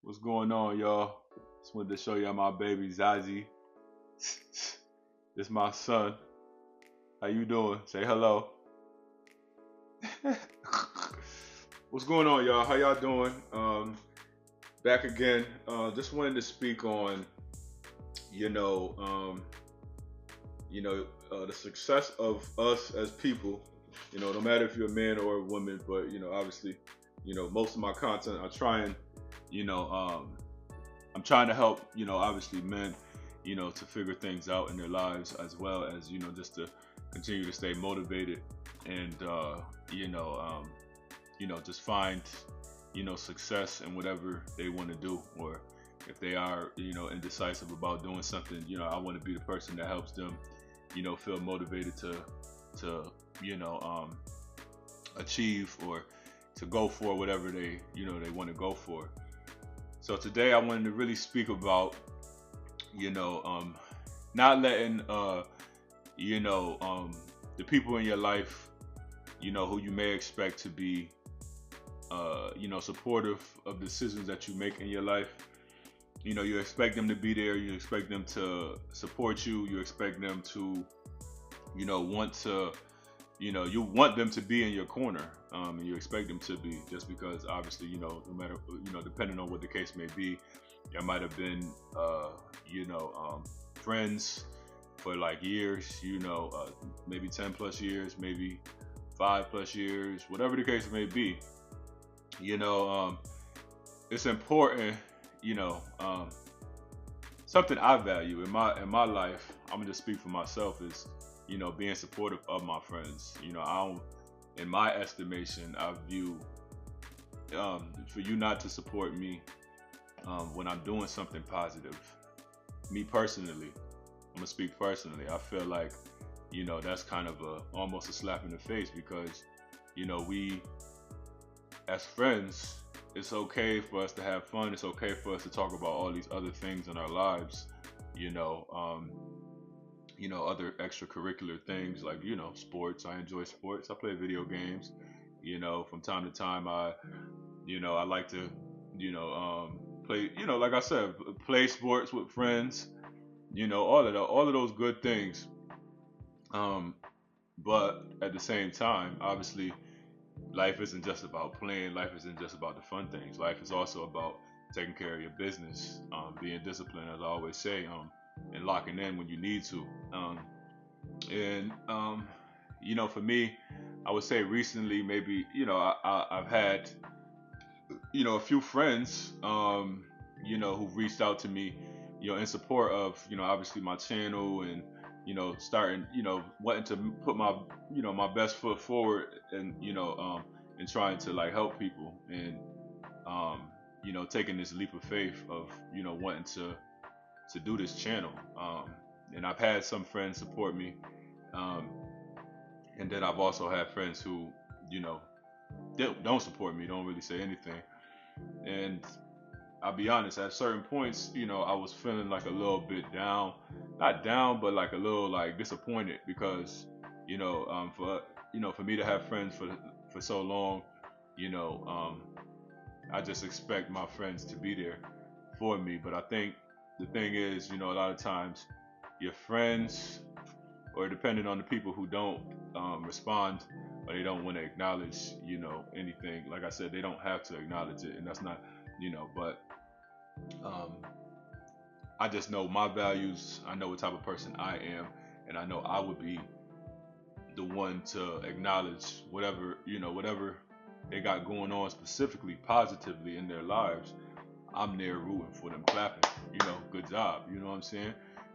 What's going on, y'all? Just wanted to show y'all my baby Zazie. This my son. How you doing? Say hello. What's going on, y'all? How y'all doing? Back again. Just wanted to speak on, you know, um, the success of us as people. No matter if you're a man or a woman, but obviously, most of my content I try and, you know, I'm trying to help, obviously men, to figure things out in their lives as well as, just to continue to stay motivated and, you know, just find, success in whatever they want to do. Or if they are, indecisive about doing something, I want to be the person that helps them, feel motivated to, you know, achieve or to go for whatever they want to go for. So today I wanted to really speak about, you know, um, not letting, you know, um, the people in your life, who you may expect to be, supportive of decisions that you make in your life. You expect them to be there. You expect them to support you. You expect them to, want to, you want them to be in your corner, and you expect them to be, just because obviously, no matter, depending on what the case may be, there might have been, you know, friends for like years, maybe 10 plus years, maybe 5 plus years, whatever the case may be. You know, it's important, you know, something I value in my life. I'm gonna just speak for myself is, being supportive of my friends. I don't, in my estimation, I view, for you not to support me, when I'm doing something positive. Me personally, I'm gonna speak personally. I feel like, that's kind of almost a slap in the face, because, we as friends, it's okay for us to have fun. It's okay for us to talk about all these other things in our lives. You know, um, other extracurricular things like, sports. I enjoy sports. I play video games. From time to time, I like to, play. Like I said, play sports with friends. All of those good things. Um, but at the same time, obviously, life isn't just about playing. Life isn't just about the fun things. Life is also about taking care of your business, being disciplined, as I always say, and locking in when you need to. And for me, I would say recently, maybe, I've had, a few friends, who've reached out to me, in support of, obviously my channel, and, starting, wanting to put my, my best foot forward, and trying to like help people, and, um, taking this leap of faith of, wanting to do this channel. And I've had some friends support me, um, and then I've also had friends who, you know, don't support me, don't really say anything. And I'll be honest, at certain points, I was feeling like a little bit down, not down, but like a little like disappointed, because, for me to have friends for so long, you know, I just expect my friends to be there for me. But I think the thing is, a lot of times your friends, or depending on the people who don't respond, or they don't want to acknowledge, anything. Like I said, they don't have to acknowledge it, and that's not, But um, I just know my values. I know what type of person I am, and I know I would be the one to acknowledge whatever they got going on, specifically positively in their lives. I'm there rooting for them, clapping. Good job. You know what I'm saying?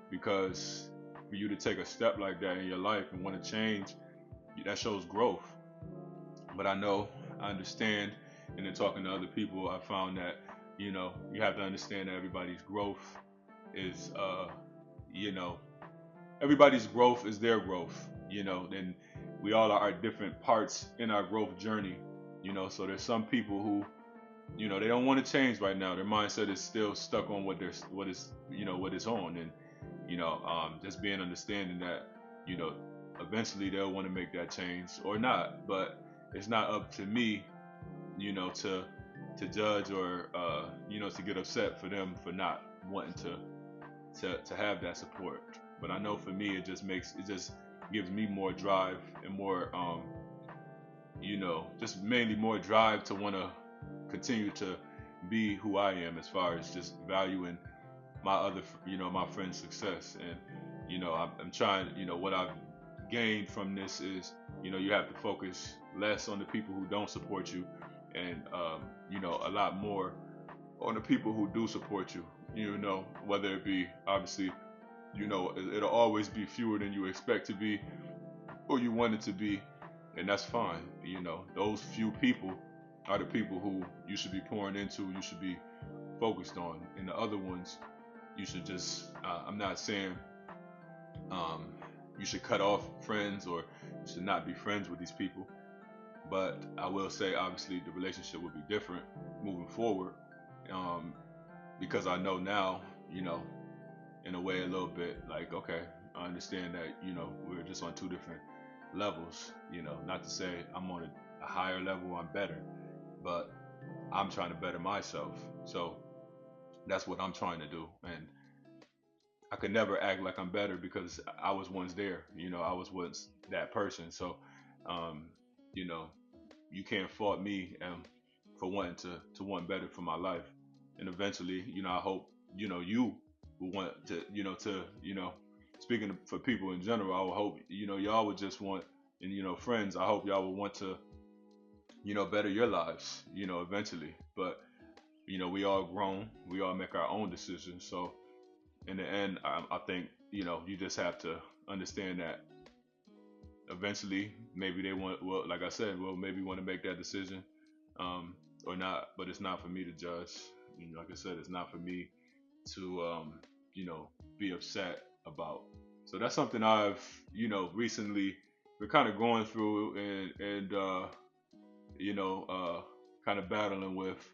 Because for you to take a step like that in your life and want to change, that shows growth. But I understand, and then talking to other people, I found that, you have to understand that is, you know, everybody's growth is their growth, and we all are at different parts in our growth journey, so there's some people who, they don't want to change right now. Their mindset is still stuck on what is on, and, just being understanding that, you know, eventually they'll want to make that change or not. But it's not up to me, to to judge or to get upset for them for not wanting to have that support. But I know for me, it just gives me more drive and more just mainly more drive to want to continue to be who I am as far as just valuing my friend's success. And I'm trying, what I've gained from this is, you have to focus less on the people who don't support you, and a lot more on the people who do support you. Whether it be obviously, it'll always be fewer than you expect to be or you want it to be, and that's fine. Those few people are the people who you should be pouring into, you should be focused on, and the other ones you should just. I'm not saying you should cut off friends or you should not be friends with these people, but I will say obviously the relationship will be different moving forward, um, because I know now, in a way a little bit like, okay, I understand that we're just on two different levels. Not to say I'm on a higher level, I'm better, but I'm trying to better myself. So that's what I'm trying to do, and I could never act like I'm better because I was once there. I was once that person. So, um, you know, you can't fault me for wanting to want better for my life. And eventually, I hope you will want to speaking for people in general. I would hope y'all would just want, and friends. I hope y'all would want to better your lives. Eventually, but we all grown. We all make our own decisions. So in the end, I think you just have to understand that eventually maybe they want, well, like I said, well, maybe want to make that decision, um, or not. But it's not for me to judge. Like I said, it's not for me to be upset about. So that's something I've recently been kind of going through and you know uh, kind of battling with.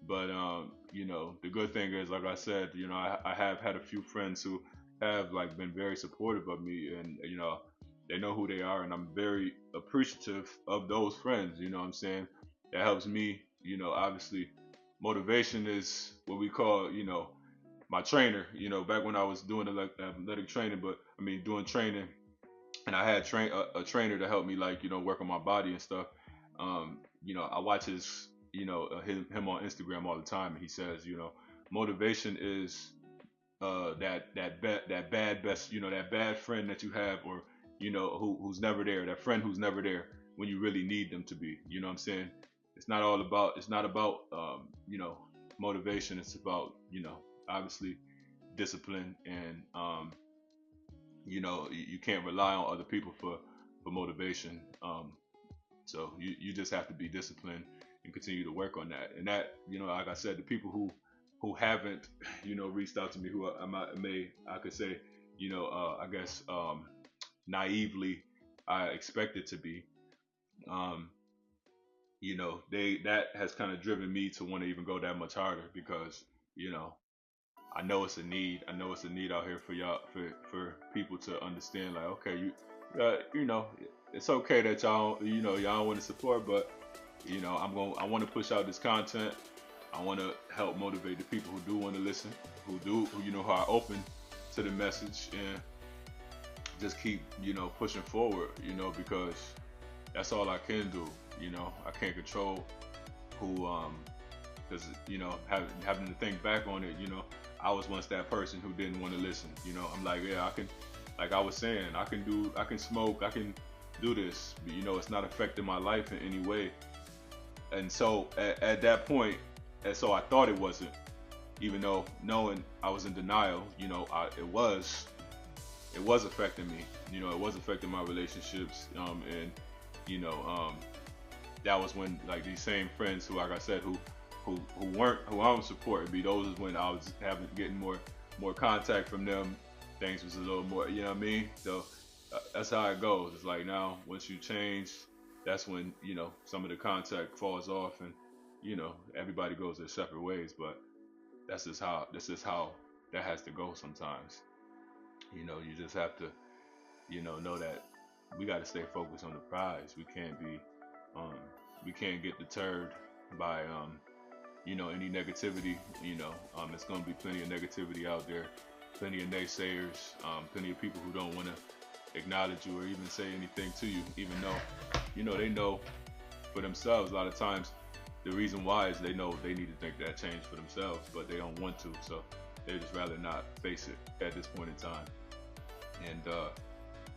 But the good thing is, like I said, I have had a few friends who have like been very supportive of me, and they know who they are, and I'm very appreciative of those friends. You know what I'm saying? That helps me. Obviously, motivation is what we call my trainer. Back when I was doing athletic training, but I mean doing training, and I had a trainer to help me like work on my body and stuff. I watch him on Instagram all the time, and he says motivation is that bad best that bad friend that you have, or who's never there, that friend who's never there when you really need them to be. You know what I'm saying? It's not about motivation. It's about obviously discipline, and you can't rely on other people for motivation. So you just have to be disciplined and continue to work on that. And that, like I said, the people who haven't, reached out to me, who I could say, I guess naively, I expected to be, um, they that has kind of driven me to want to even go that much harder because, you know, I know it's a need. I know it's a need out here for y'all, for people to understand. Like, okay, it's okay that y'all want to support, but I want to push out this content. I want to help motivate the people who do want to listen, who are open to the message, and just keep pushing forward. Because that's all I can do. I can't control who because having to think back on it. I was once that person who didn't want to listen. I'm like, yeah, I can, like I was saying, I can smoke, I can do this, but it's not affecting my life in any way. And so at that point, and so I thought it wasn't, even though knowing I was in denial, it was affecting me. It was affecting my relationships, and you know, um, that was when like these same friends who, like I said, who I was supporting me. Those is when I was getting more contact from them. Things was a little more, you know what I mean. So that's how it goes. It's like now once you change, that's when some of the contact falls off, and everybody goes their separate ways. But that's just how that has to go sometimes. You just have to know that we got to stay focused on the prize. Um we can't get deterred by any negativity. It's going to be plenty of negativity out there, plenty of naysayers, plenty of people who don't want to acknowledge you or even say anything to you, even though, they know for themselves a lot of times. The reason why is they know they need to make that change for themselves, but they don't want to, so they just rather not face it at this point in time. And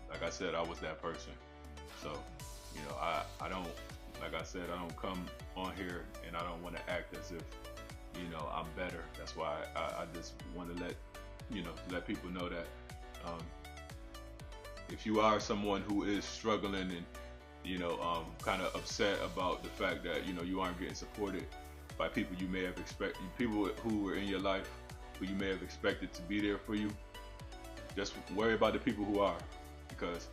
like I said, I was that person. So, I don't, like I said, I don't come on here and I don't want to act as if, I'm better. That's why I just want to let people know that if you are someone who is struggling and kind of upset about the fact that you aren't getting supported by people you may have expected, people who were in your life who you may have expected to be there for you, just worry about the people who are, because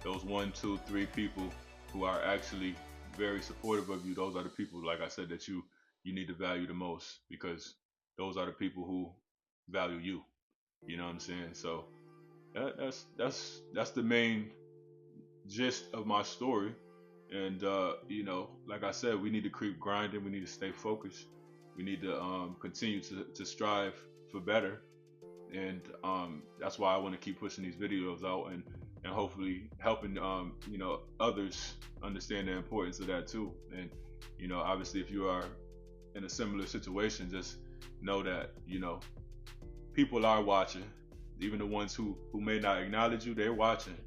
those 1, 2, 3 people who are actually very supportive of you, those are the people, like I said, that you need to value the most, because those are the people who value you. You know what I'm saying? So that's the main gist of my story. And like I said, we need to keep grinding. We need to stay focused. We need to continue to strive for better. And that's why I want to keep pushing these videos out and hopefully helping others understand the importance of that too. And obviously, if you are in a similar situation, just know that people are watching. Even the ones who may not acknowledge you, they're watching.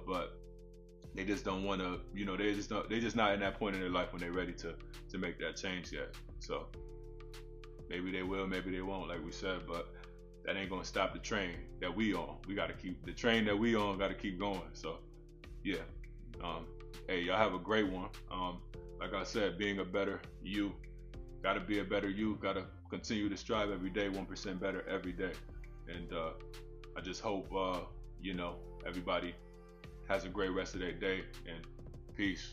But they just don't want to. They're just not in that point in their life when they're ready to make that change yet. So maybe they will, maybe they won't, like we said, but that ain't gonna stop the train that we on. We gotta keep the train that we on. Got to keep going. So yeah. Hey, y'all have a great one. Like I said, being a better you, gotta be a better you. Gotta continue to strive every day, 1% better every day. And I just hope everybody has a great rest of their day, and peace.